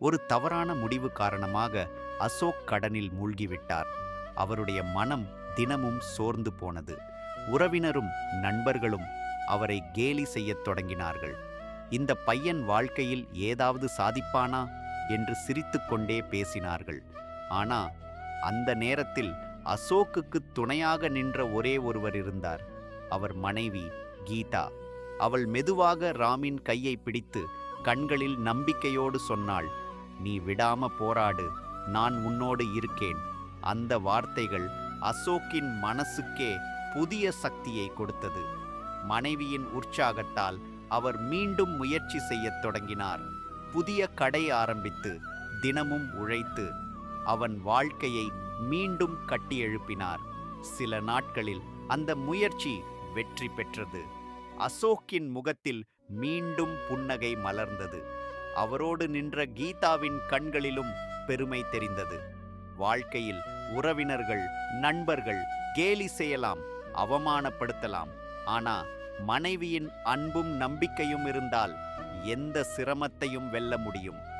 ஒரு தவறான முடிவு காரணமாக அசோக் கடனில் மூழ்கிவிட்டார். அவருடைய மனம் தினமும் சோர்ந்து போனது. உறவினரும் நண்பர்களும் அவரை கேலி செய்யத் தொடங்கினார்கள். இந்த பையன் வாழ்க்கையில் ஏதாவது சாதிப்பானா என்று சிரித்துக்கொண்டே பேசினார்கள். ஆனா அந்த நேரத்தில் அசோக்குக்கு துணையாக நின்ற ஒரே ஒருவர் இருந்தார். அவர் மனைவி கீதா. அவள் மெதுவாக ராமின் கையை பிடித்து கண்களில் நம்பிக்கையோடு சொன்னாள், "நீ விடாம போராடு, நான் உன்னோடு இருக்கேன்." அந்த வார்த்தைகள் அசோக்கின் மனசுக்கே புதிய சக்தியை கொடுத்தது. மனைவியின் உற்சாகத்தால் அவர் மீண்டும் முயற்சி செய்யத் தொடங்கினார். புதிய கடை ஆரம்பித்து தினமும் உழைத்து அவன் வாழ்க்கையை மீண்டும் கட்டியெழுப்பினார். சில நாட்களில் அந்த முயற்சி வெற்றி பெற்றது. அசோக்கின் முகத்தில் மீண்டும் புன்னகை மலர்ந்தது. அவரோடு நின்ற கீதாவின் கண்களிலும் பெருமை தெரிந்தது. வாழ்க்கையில் உறவினர்கள், நண்பர்கள் கேலி செய்யலாம், அவமானப்படுத்தலாம். ஆனா மனைவியின் அன்பும் நம்பிக்கையும் இருந்தால் எந்த சிரமத்தையும் வெல்ல முடியும்.